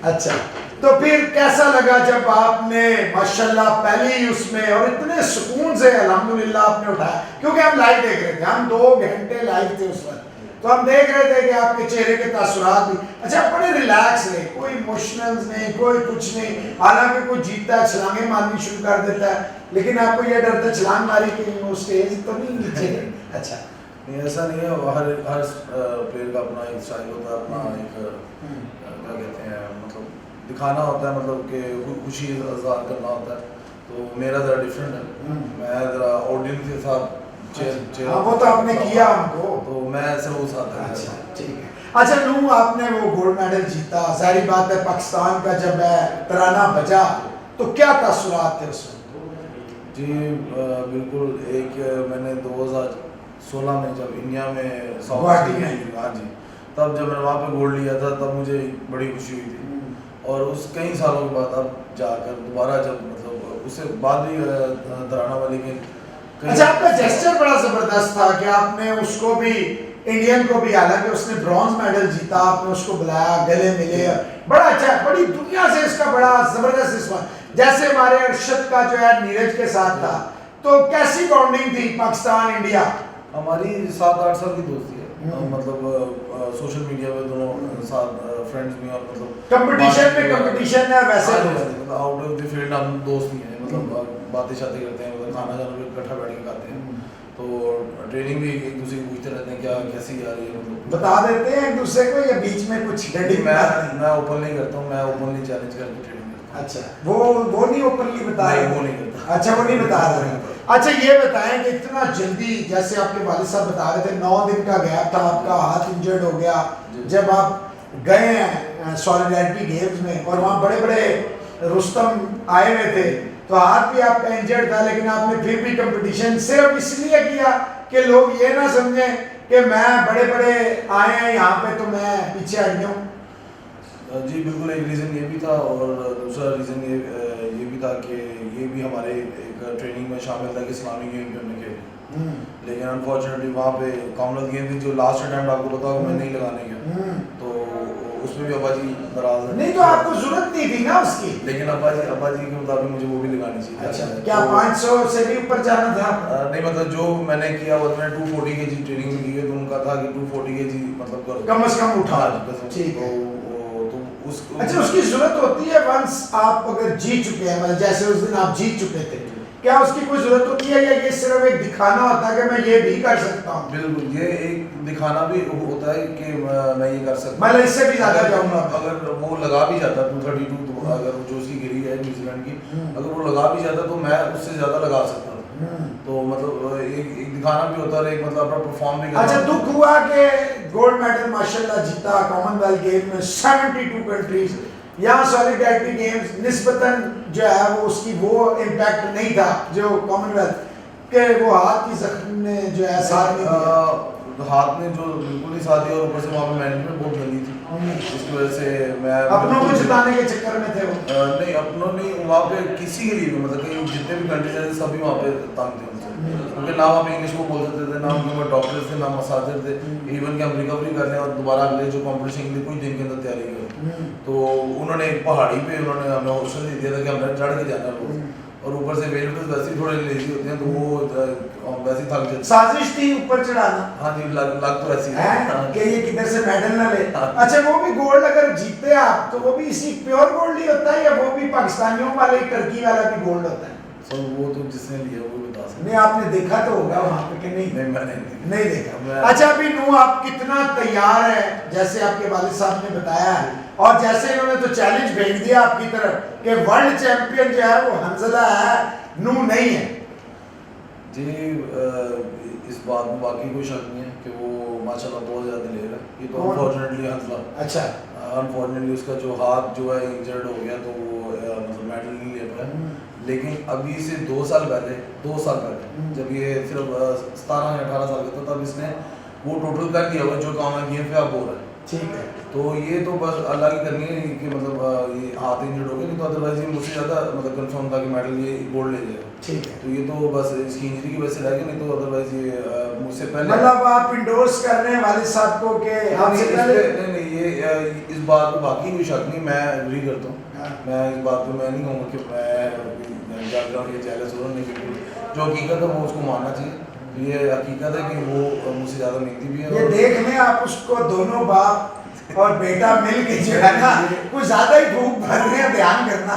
اچھا تو پھر کیسا لگا جب آپ نے ماشاءاللہ پہلی اس میں اور اتنے سکون سے الحمدللہ آپ نے اٹھایا؟ کیونکہ ہم لائیو دیکھ رہے تھے، ہم 2 گھنٹے لائیو تھے اس وقت، تو ہم دیکھ رہے تھے کہ آپ کے چہرے کے تاثرات بھی اچھا بڑے ریلیکس رہے، کوئی ایموشنلز نہیں، کوئی کچھ نہیں. حالانکہ کوئی جیتتا ہے چھلانگیں مارنی شروع کر دیتا ہے، لیکن آپ کو یہ ڈر تھا چھلانگ ماری کہ وہ اسٹیج تو نہیں نیچے. اچھا نہیں ایسا نہیں ہے, ہر پلیئر کا اپنا ایک اسٹائل ہوتا ہے, اپنا ایک کیا کہتے ہیں مطلب دکھانا ہوتا ہے, مطلب کہ خوشی اظہار کرنا ہوتا ہے. تو میرا ذرا ڈفرینٹ ہے, میں ذرا آڈینس کے ساتھ وہ تو آپ نے کیا ہم کو, تو میں ایسے وہ ساتھ. اچھا ٹھیک ہے. اچھا نو آپ نے وہ گولڈ میڈل جیتا, ظاہری بات ہے پاکستان کا جب ترانہ بجا تو کیا تاثرات تھے اس میں؟ جی بالکل, ایک میں نے 2016 میں جب انڈیا میں گوہاٹی میں, ہاں جی, تب جب میں نے وہاں پہ گولڈ لیا تھا تب مجھے بڑی خوشی ہوئی تھی. اور اس کئی سالوں کے بعد اب جا کر دوبارہ جب مطلب اس سے بعد بھی ترانہ والی کے. اچھا آپ کا جیسچر بڑا زبردست تھا کہ آپ نے اس کو بھی انڈین کو بھی, حالانکہ اس نے برونز میڈل جیتا, آپ نے اس کو بلایا, گلے ملے, بڑا اچھا, بڑی دنیا سے اس کا بڑا زبردست رسپانس. جیسے ہمارے ارشد کا جو ہے نیرج کے ساتھ تھا, تو کیسی باؤنڈنگ تھی پاکستان انڈیا؟ ہماری 7-8 سال کی دوستی ہے, مطلب سوشل میڈیا پہ دونوں ساتھ فرینڈس بھی, اور مطلب کمپٹیشن ہے ویسے آؤٹ آف دی فیلڈ ہم دوست ہی ہیں, مطلب باتیں شاتیں کرتے ہیں, مطلب کھانا کھانا بھی اکٹھا بیٹھ کے کھاتے ہیں, تو ٹریننگ بھی ایک دوسرے کو پوچھتے رہتے ہیں کیا کیسی آ رہی ہے, مطلب بتا دیتے ہیں ایک دوسرے کو یا بیچ میں کچھ ڈنڈی؟ میں اوپن نہیں کرتا ہوں, میں اوپنلی چیلنج کر کے ٹریننگ کرتا ہوں. اچھا وہ نہیں اوپنلی بتا رہے؟ وہ نہیں کرتا. اچھا وہ نہیں بتا رہے. اچھا یہ بتائیں کہ اتنا جلدی, جیسے آپ کے والد صاحب بتا رہے تھے 9 دن کا گیپ تھا, آپ کا ہاتھ انجرڈ ہو گیا جب آپ گئے ہیں سولیڈیرٹی گیمز میں, اور وہاں بڑے بڑے رستم آئے ہوئے تھے, تو ہاتھ بھی آپ کا انجرڈ تھا, لیکن آپ نے پھر بھی کمپٹیشن صرف اس لیے کیا کہ لوگ یہ نہ سمجھیں کہ میں بڑے بڑے آئے ہیں یہاں پہ تو میں پیچھے ہٹ گیا ہوں. جی بالکل, ایک ریزن یہ بھی تھا, اور دوسرا ریزن یہ بھی تھا کہ یہ بھی ہمارے ایک ٹریننگ میں شامل تھا کہ اسلامی گیم پہ ہم نے کھیلے, لیکن انفارچونیٹلی وہاں پہ کامن ویلتھ گیم تھی جو لاسٹ اٹیمپٹ آپ کو پتا ہوگا میں نہیں لگانے گیا, تو اس میں بھی ابا جی ناراض نہیں, تو آپ کو ضرورت نہیں تھی نا اس کی, لیکن ابا جی کے مطابق مجھے وہ بھی لگانی چاہیے. اچھا کیا 500 سے بھی اوپر جانا تھا؟ نہیں, مطلب جو میں نے کیا وہ میں 240 kg ٹریننگ میں کی ہے, تو ان کا تھا کہ 240 kg مطلب کم از کم اٹھا. ٹھیک ہے. اچھا اس کی ضرورت ہوتی ہے ونس آپ اگر جیت چکے ہیں, مطلب جیسے اس دن آپ جیت چکے تھے, کیا اس کی کوئی ضرورت ہوتی ہے یا یہ صرف ایک دکھانا ہوتا ہے کہ میں یہ بھی کر سکتا ہوں؟ بالکل, یہ ایک دکھانا بھی ہوتا ہے کہ میں یہ کر سکتا ہوں. میں اس سے بھی زیادہ جاؤں گا. اگر وہ لگا بھی جاتا 232, اگر جو اس کی گری ہے نیوزی لینڈ کی, اگر وہ لگا بھی جاتا تو میں اس سے زیادہ لگا سکتا ہوں. تو مطلب ایک دکھانا بھی ہوتا ہے, ایک مطلب اپنا پرفارم بھی کرنا. اچھا دکھ ہوا کہ گولڈ میڈل ماشاءاللہ جیتا کامن ویلتھ گیم میں 72 کنٹریز, یہاں سولیڈیرٹی گیمز نسبتاً جو ہے وہ اس کی وہ امپیکٹ نہیں تھا جو کامن ویلتھ, کہ وہ ہاتھ کی زخم نے جو ہے ساتھ نہیں دیا, ہاتھ نے جو بالکل ہی ساتھ دیا, اور اوپر سے وہاں پہ مینجمنٹ بہت گندی تھی, اس کی وجہ سے میں اپنوں کو جتانے کے چکر میں تھے وہ. نہیں اپنوں نہیں, وہاں پہ کسی کے لیے بھی, مطلب کہ جتنے بھی کنٹریز ہیں سبھی وہاں پہ تنگ تھے ان سے, کیونکہ نہ وہاں پہ انگلش کو بول سکتے تھے, نہ ان کے پاس ڈاکٹر تھے, نہ مساجر تھے, ایون کہ ہم ریکوری کر لیں اور دوبارہ اگلے جو کمپٹیشن کے لیے کچھ دن کے اندر تیاری کریں. تو انہوں نے ایک پہاڑی پہ انہوں نے ہمیں آپشن دے دیا تھا کہ ہم نے چڑھ کے جانا روز, اور اوپر سے ویٹ لفٹرز ویسے ہی تھوڑے لیزی ہوتے ہیں, تو وہ ویسے ہی تھک جاتے. سازش تھی اوپر چڑھانا. ہاں جی, لگ تو ایسی ہے کہ یہ کدھر سے میڈل نہ لے. اچھا وہ بھی گولڈ اگر جیتے آپ تو وہ بھی اسی پیور گولڈ ہی ہوتا ہے یا وہ بھی پاکستانیوں والے ٹرکی والا بھی گولڈ ہوتا ہے؟ سر وہ تو جس نے لیا وہ بتا سکتے. نہیں آپ نے دیکھا تو ہوگا وہاں پہ کہ نہیں؟ نہیں میں نہیں دیکھا. اچھا ابھی نو آپ کتنا تیار ہے, جیسے آپ کے والد صاحب نے بتایا ہے, اور جیسے انہوں نے تو چیلنج بھیج دیا آپ کی طرف کہ ورلڈ چیمپئن جو ہے وہ حنزلہ ہے, نو نہیں ہے. جی اس بات میں باقی کوئی شک نہیں ہے کہ وہ ماشاءاللہ بہت زیادہ دلیر ہے. یہ تو انفارچونیٹلی حنزلہ, اچھا انفارچونیٹلی اس کا جو ہاتھ جو ہے انجرڈ ہو گیا, تو وہ مطلب میڈل نہیں لے پایا. لیکن ابھی سے 2 سال پہلے جب یہ صرف 17 یا 18 سال کا تھا, تب اس نے وہ ٹوٹل کر دیا ہوا جو کام ہے گیم پہ اب ہو رہا ہے. ٹھیک ہے. تو یہ تو بس اللہ کی کرنی ہے کہ مطلب یہ ہاتھ انجرڈ ہو گیا, نہیں تو ادروائز یہ مجھ سے زیادہ مطلب کنفرم تھا کہ میڈل یہ گولڈ لے جائے. ٹھیک ہے. تو یہ تو بس اس کی انجری کی وجہ سے رہ گیا, نہیں تو ادروائز یہ مجھ سے پہلے. مطلب آپ انڈورس کر رہے ہیں والد صاحب کو کہ آپ سے پہلے؟ نہیں یہ اس بات پہ باقی کوئی شک نہیں, میں ایگری کرتا ہوں. میں اس بات پہ میں نہیں کہوں گا کہ میں جاگ رہا ہوں یہ چیلنج ہو رہا, نہیں بالکل. جو حقیقت ہے وہ اس کو ماننا چاہیے. یہ حقیقت ہے کہ وہ مجھ سے زیادہ محنتی بھی ہے. یہ دیکھ لیں آپ اس کو, دونوں باپ اور بیٹا مل کے جو ہے نا کچھ زیادہ ہی بھوک بھر رہے ہیں, دھیان کرنا.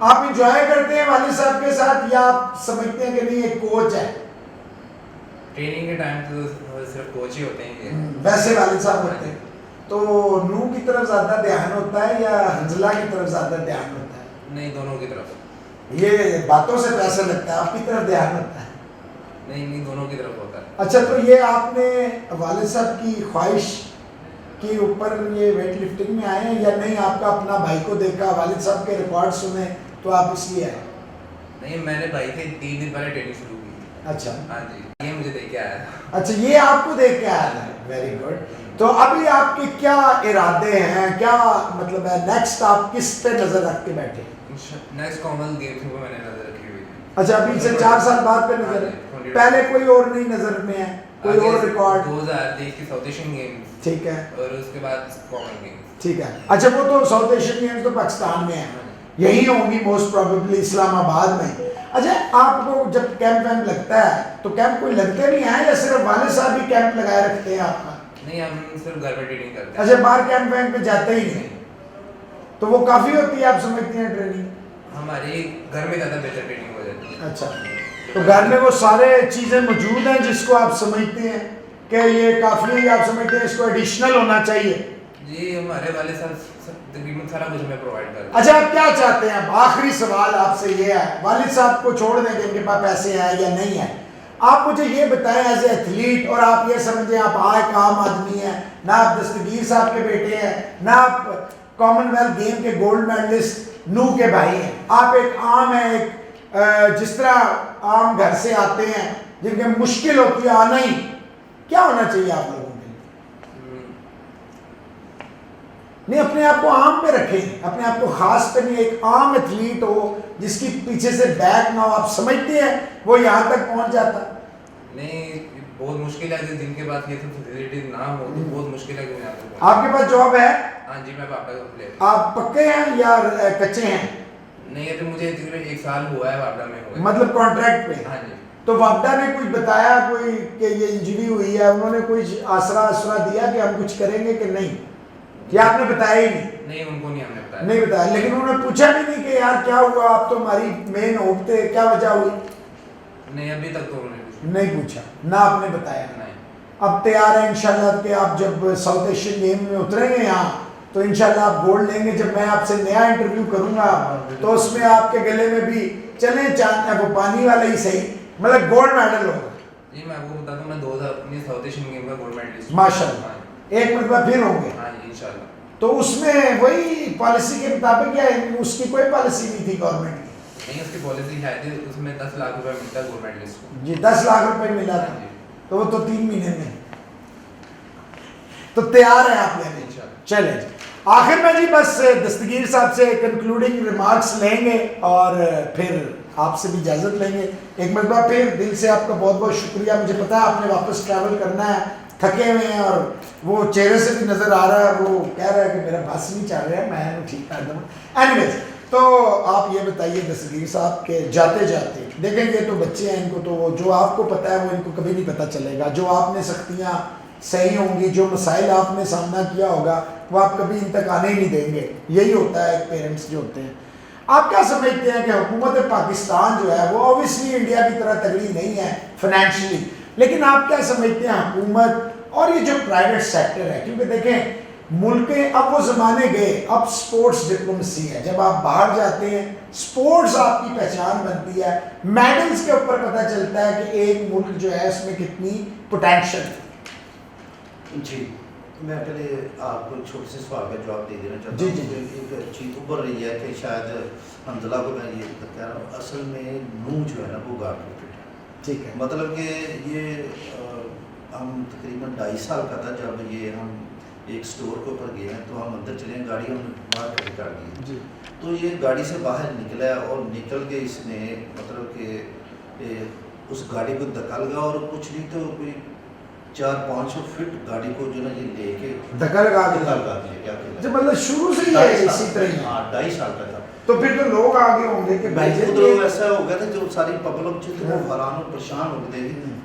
آپ انجوائے کرتے ہیں والد صاحب کے ساتھ یا آپ سمجھتے ہیں کہ نہیں ایک کوچ ہے؟ ٹریننگ کے ٹائم تو صرف کوچ ہی ہوتے ہیں ویسے والد صاحب ہوتے ہیں. تو نو کی طرف زیادہ دھیان ہوتا ہے یا حنزلہ کی طرف زیادہ دھیان ہوتا ہے؟ نہیں دونوں کی طرف. یہ باتوں سے تو ایسا لگتا ہے آپ کی طرف دھیان ہوتا ہے. نہیں دونوں کی طرف ہوتا ہے. اچھا تو یہ آپ نے والد صاحب کی خواہش کے اوپر یہ ویٹ لفٹنگ میں آئے ہیں یا نہیں آپ کا اپنا بھائی کو دیکھا والد صاحب کے ریکارڈ سنے تو آپ اس لیے آئے؟ نہیں میں نے بھائی سے 3 دن پہلے ٹریننگ شروع کی. اچھا ہاں جی یہ مجھے دیکھ کے آیا تھا. اچھا یہ آپ کو دیکھ کے آیا تھا. Very good. تو ابھی آپ کے کیا ارادے ہیں, کیا مطلب ہے نیکسٹ آپ کس پہ نظر رکھ کے بیٹھے؟ نیکسٹ کامن گیمز کو میں نے نظر رکھی ہوئی ہے. اچھا ابھی سے 4 سال بعد پہ نظر ہے, پہلے کوئی اور نہیں نظر میں ہے, کوئی اور ریکارڈ؟ 2023 کی ساؤتھ ایشین گیمز ٹھیک ہے, اور اس کے بعد کامن گیمز. ٹھیک ہے. اچھا وہ تو ساؤتھ ایشین گیمز تو پاکستان میں ہے, یہی ہوں گی موسٹ پروبیبلی اسلام آباد میں. اچھا آپ کو جب کیمپ ویمپ لگتا ہے تو کیمپ کوئی لگتے بھی ہیں یا صرف والد صاحب ہی کیمپ لگائے رکھتے ہیں آپ کا؟ نہیں ہم صرف گھر پہ ٹریننگ کرتے ہیں. اچھا باہر کیمپ ویمپ پہ جاتے ہی نہیں, تو وہ کافی ہوتی ہے آپ سمجھتے ہیں ٹریننگ؟ ہماری گھر میں زیادہ بہتر ٹریننگ ہو جاتی ہے. اچھا تو گھر میں وہ سارے چیزیں موجود ہیں جس کو آپ سمجھتے ہیں کہ یہ کافی ہے یا آپ سمجھتے ہیں اس کو ایڈیشنل ہونا چاہیے؟ جی ہمارے والد صاحب تقریباً سارا کچھ ہمیں پرووائڈ کرتے ہیں. اچھا آپ کیا چاہتے ہیں؟ آخری سوال آپ سے یہ ہے, والد صاحب کو چھوڑ دیں کہ ان کے پاس پیسے ہیں یا نہیں ہے, آپ مجھے یہ بتائیں ایز اے ایتھلیٹ, اور آپ یہ سمجھیں آپ ایک عام آدمی ہیں, نہ آپ دستگیر صاحب کے بیٹے ہیں, نہ آپ کامن ویلتھ گیم کے گولڈ میڈلسٹ نو کے بھائی ہیں, آپ ایک عام ہیں, ایک جس طرح عام گھر سے آتے ہیں جن کے مشکل ہوتی ہے آنا ہی, کیا ہونا چاہیے آپ لوگوں کے لیے؟ نہیں اپنے آپ کو عام پہ رکھیں, اپنے آپ کو خاص پہ نہیں, ایک عام ایتھلیٹ ہو جس کی پیچھے سے بیک نہ ہو, آپ سمجھتے ہیں وہ یہاں تک پہنچ جاتا؟ نہیں بہت مشکل ہے کہ جن کے پاس یہ سب فیسلٹیز نہ ہو تو بہت مشکل ہے کہ میں آپ کو. آپ کے پاس جاب ہے؟ ہاں جی میں پاپا کا پلے. آپ پکے ہیں یا کچے ہیں؟ نہیں ہے تو مجھے تقریباً 1 سال ہوا ہے وابڈا میں ہوا ہے. مطلب کانٹریکٹ پہ؟ ہاں جی. تو وابڈا نے کچھ بتایا کوئی کہ یہ انجری ہوئی ہے, انہوں نے کچھ آسرا دیا کہ ہم کچھ کریں گے کہ نہیں, یا آپ نے بتایا ہی نہیں؟ نہیں ان کو نہیں ہم نے بتایا. نہیں بتایا, لیکن انہوں نے پوچھا بھی نہیں کہ یار کیا ہوا, آپ تو ہماری مین ہوپ تھے, کیا وجہ ہوئی؟ نہیں ابھی تک تو انہوں نے کچھ نہیں پوچھا, نہ آپ نے بتایا. نہیں. اب تیار ہیں انشاءاللہ کہ آپ جب ساؤتھ ایشین گیم میں اتریں گے یہاں تو انشاءاللہ آپ گولڈ لیں گے. جب میں آپ سے نیا انٹرویو کروں گا تو اس میں آپ کے گلے میں بھی چلیں چاند وہ پانی والا ہی صحیح, مطلب گولڈ میڈل ہوگا. جی میں آپ کو بتا دوں میں 2019 ساؤتھ ایشین گیم کا گولڈ میڈلسٹ. ماشاءاللہ ایک مرتبہ پھر ہوں گے. ہاں جی انشاءاللہ. تو اس میں وہی پالیسی کے مطابق یا اس کی کوئی پالیسی نہیں تھی گورنمنٹ کی؟ نہیں اس کی پالیسی ہے تھی, اس میں 10 لاکھ روپے ملتا ہے گولڈ میڈلسٹ کو. جی 10 لاکھ روپے ملا تھا, تو وہ تو 3 مہینے میں. تو تیار ہیں آپ لینے؟ چلیں جی آخر میں جی بس دستگیر صاحب سے کنکلوڈنگ ریمارکس لیں گے اور پھر آپ سے بھی اجازت لیں گے. ایک مرتبہ پھر دل سے آپ کا بہت بہت شکریہ. مجھے پتا ہے آپ نے واپس ٹریول کرنا ہے, تھکے ہوئے ہیں, اور وہ چہرے سے بھی نظر آ رہا ہے, وہ کہہ رہا ہے کہ میرا بس نہیں چل رہا ہے, میں ٹھیک کر دوں. اینیویز تو آپ یہ بتائیے دستگیر صاحب کے جاتے جاتے دیکھیں یہ تو بچے ہیں, ان کو تو وہ جو آپ کو پتہ ہے وہ ان کو کبھی نہیں پتہ چلے گا. جو آپ نے سختیاں صحیح ہوں گی, جو مسائل آپ نے سامنا کیا ہوگا وہ آپ کبھی ان تک آنے ہی نہیں دیں گے. یہی ہوتا ہے ایک پیرنٹس جو ہوتے ہیں. آپ کیا سمجھتے ہیں کہ حکومت پاکستان جو ہے وہ اوبیسلی انڈیا کی طرح تگڑی نہیں ہے فائنینشلی, لیکن آپ کیا سمجھتے ہیں حکومت اور یہ جو پرائیویٹ سیکٹر ہے, کیونکہ دیکھیں ملک اب وہ زمانے گئے, اب سپورٹس ڈپلومیسی ہے. جب آپ باہر جاتے ہیں سپورٹس آپ کی پہچان بنتی ہے, میڈلز کے اوپر پتہ چلتا ہے کہ ایک ملک جو ہے اس میں کتنی پوٹینشل ہے. جی میں پہلے آپ کو چھوٹے سے سوال کا جواب دے دینا چاہتا ہوں. ایک چیز ابھر رہی ہے کہ شاید حنزلہ کو میں یہ کہہ رہا ہوں, اصل میں نو جو ہے نا وہ گارڈ کرکٹ ہے. ٹھیک ہے, مطلب کہ یہ ہم تقریباً 2.5 سال کا تھا جب یہ ہم ایک سٹور کے اوپر گئے ہیں, تو ہم اندر چلے ہیں, گاڑی ہم باہر کھڑی کر دی جی, تو یہ گاڑی سے باہر نکلا ہے اور نکل کے اس نے مطلب کہ اس گاڑی کو دھکا لگا, اور کچھ نہیں تو کوئی 400-500 فٹ گاڑی کو جو نا یہ لے کے دھکا لگا دیا. مطلب شروع سے ہی ہے اسی طرح ہی. 2.5 سال کا تھا. تو پھر تو لوگ آگے ہوں گے کہ بھائی ادھر ایسا ہو گیا تھا جو ساری پبلک جو تھی وہ حیران اور پریشان ہو گئی تھی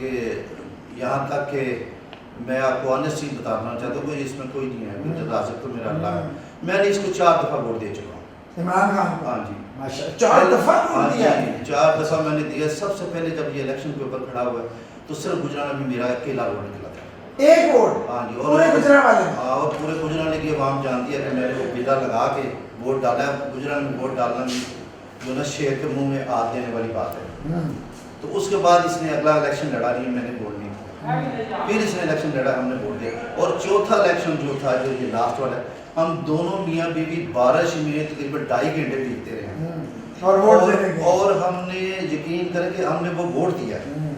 کہ یہاں تک کہ میں آپ کو آنیسٹلی بتانا چاہتا ہوں کہ اس میں کوئی نہیں ہے، رازق تو میرا اللہ ہے. میں نے اس کو 4 دفعہ ووٹ دے چکا ہوں. عمران خان کو؟ ہاں جی ماشاءاللہ 4 دفعہ ہاں ووٹ دیا؟ جی 4 دفعہ میں نے دیا. سب سے پہلے جب یہ الیکشن کے اوپر کھڑا ہوا ہے تو صرف گجرانوالے میں میرا اکیلا ووٹ نکلا تھا. ایک ووٹ؟ ہاں جی. پورے گجرانوالے میں؟ ہاں اور پورے گجرانوالے کی عوام جانتی ہے کہ میں نے وہ بیڑا لگا کے ووٹ ڈالا ہے. گجرانوالے میں ووٹ ڈالنا بھی جو نا شیر کے منہ میں ہاتھ دینے والی بات ہے. تو اس کے بعد اس نے اگلا الیکشن لڑا نہیں، میں نے ووٹ نہیں کیا. پھر اس نے الیکشن لڑا، ہم نے ووٹ دیا. اور چوتھا الیکشن جو تھا جو یہ لاسٹ والا ہے، ہم دونوں میاں بیوی بارش میں تقریباً 2.5 گھنٹے بیتتے رہے اور ووٹ دینے کے؟ اور ہم نے یقین کرے کہ ہم نے وہ ووٹ دیا ہے.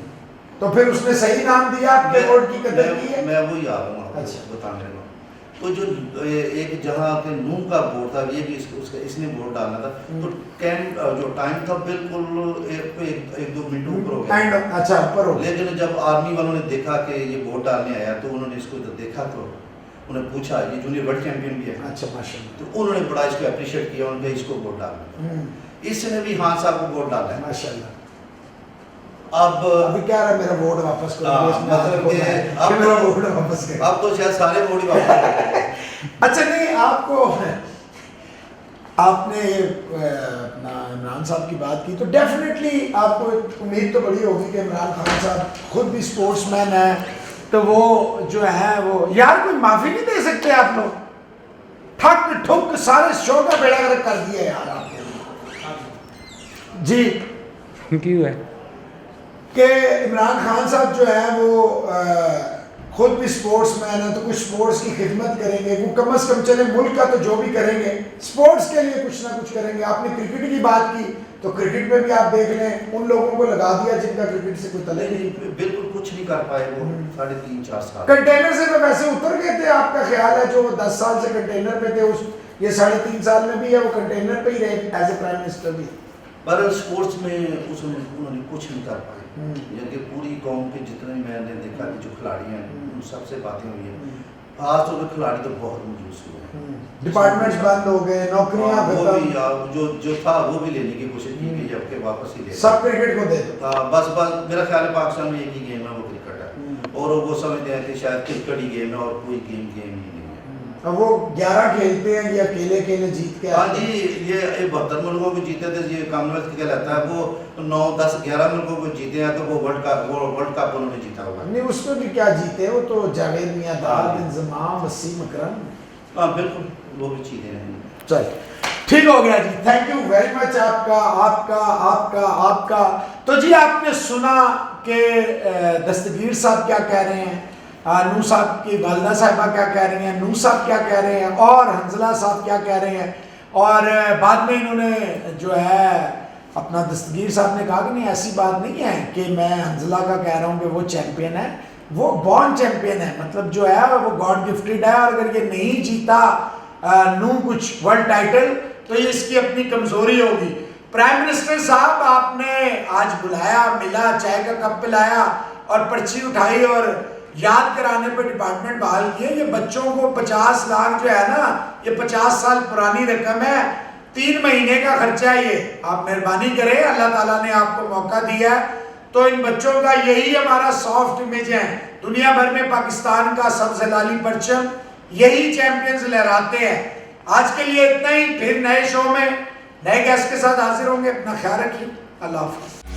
تو پھر اس نے صحیح نام دیا آپ کے ووٹ کی قدر کی ہے؟ میں وہی آ رہا ہوں بتانے میں. تو جو ایک جہاں کے نون کا ووٹ تھا، یہ بھی اس نے ووٹ ڈالنا تھا. تو جو ٹائم تھا بالکل 1-2 منٹ اوپر ہو گیا. اچھا اوپر ہو گیا. لیکن جب آرمی والوں نے دیکھا کہ یہ ووٹ ڈالنے آیا تو انہوں نے اس کو دیکھا تو انہیں پوچھا، یہ جونیئر ورلڈ چیمپئن بھی ہے. اچھا ماشاءاللہ. تو انہوں نے بڑا اس کو اپریشیٹ کیا، انہوں نے اس کو ووٹ ڈالنا. اس نے بھی ہاں صاحب کو ووٹ ڈالا ہے ماشاءاللہ. اب ابھی کیا رہا میرا ووٹ واپس کرو، مطلب کہ میرا ووٹ واپس کرو. اب تو شاید سارے ووٹ ہی واپس کر دیں. اچھا نہیں، آپ نے اپنا عمران صاحب کی بات کی تو ڈیفینیٹلی آپ کو امید تو بڑی ہوگی کہ عمران خان صاحب خود بھی اسپورٹس مین ہیں، تو وہ جو ہے وہ یار کوئی معافی نہیں دے سکتے آپ لوگ؟ ٹھک ٹھک سارے شو کا بیڑا گرک کر دیا یار آپ نے. جی کیوں ہے کہ عمران خان صاحب جو ہے وہ خود بھی سپورٹس مین ہے، تو کچھ سپورٹس کی خدمت کریں گے، وہ کم از کم چلے ملک کا تو جو بھی کریں گے سپورٹس کے لیے کچھ نہ کچھ کریں گے. آپ نے کرکٹ کی بات کی تو کرکٹ میں بھی آپ دیکھ لیں ان لوگوں کو لگا دیا جن کا کرکٹ سے کوئی تعلق نہیں. بالکل کچھ نہیں کر پائے وہ 3.5-4 سال. کنٹینر سے تو ویسے اتر گئے تھے، آپ کا خیال ہے جو 10 سال سے کنٹینر پہ تھے یہ 3.5 سال میں بھی ہے وہ کنٹینر پہ ہی رہے ایز اے پرائم منسٹر بھی. پر اسپورٹس میں انہوں نے کچھ نہیں کر پائے. یعنی پوری قوم کے جتنے میں نے دیکھا کہ جو کھلاڑی ہیں ان سب سے باتیں ہوئی ہیں. خاص طور پہ کھلاڑی تو بہت مایوس ہوئے ہیں. ڈپارٹمنٹس بند ہو گئے، نوکریاں ختم، جو تھا وہ بھی لینے کی کوشش کی کہ جب کہ واپس ہی لے سب کرکٹ کو دے دو. بس میرا خیال ہے پاکستان میں ایک ہی گیم ہے وہ کرکٹ ہے، اور وہ سمجھتے ہیں کہ شاید کرکٹ ہی گیم ہے اور کوئی گیم ہی نہیں ہے. اب وہ 11 کھیلتے ہیں یہ اکیلے جیت کے. ہاں جی یہ 72 ملکوں کو جیتے تھے. یہ کامن ویلتھ کیا لگتا ہے وہ 9-10-11 ملکوں کو جیتے ہیں تو وہ ورلڈ کپ انہوں نے جیتا ہوگا. نہیں اس میں بھی کیا جیتے، وہ تو جاوید میاں داد، انضمام، وسیم اکرم. ہاں بالکل وہ بھی چیزیں ہیں. چل ٹھیک ہو گیا جی، تھینک یو ویری مچ آپ کا. تو جی آپ نے سنا کہ دستگیر صاحب کیا کہہ رہے ہیں، نو صاحب کی والدہ صاحبہ کیا کہہ رہی ہیں، نو صاحب کیا کہہ رہے ہیں، اور حنزلہ صاحب کیا کہہ رہے ہیں. اور بعد میں انہوں نے جو ہے اپنا دستگیر صاحب نے کہا کہ نہیں ایسی بات نہیں ہے کہ میں حنزلہ کا کہہ رہا ہوں کہ وہ چیمپئن ہے، وہ بورن چیمپئن ہے، مطلب جو ہے وہ گاڈ گفٹڈ ہے، اور اگر یہ نہیں جیتا نو کچھ ورلڈ ٹائٹل تو یہ اس کی اپنی کمزوری ہوگی. پرائم منسٹر صاحب آپ نے آج بلایا، ملا، چائے کا کپ پلایا اور پرچی اٹھائی اور یاد کرانے پہ ڈپارٹمنٹ بحال کیے. یہ بچوں کو 50 لاکھ جو ہے نا یہ 50 سال پرانی رقم ہے، 3 مہینے کا خرچہ ہے. یہ آپ مہربانی کریں، اللہ تعالیٰ نے آپ کو موقع دیا ہے تو ان بچوں کا یہی ہمارا سافٹ امیج ہے. دنیا بھر میں پاکستان کا سبز ہلالی پرچم یہی چیمپئنز لہراتے ہیں. آج کے لیے اتنا ہی، پھر نئے شو میں نئے گیسٹ کے ساتھ حاضر ہوں گے. اپنا خیال رکھیے، اللہ حافظ.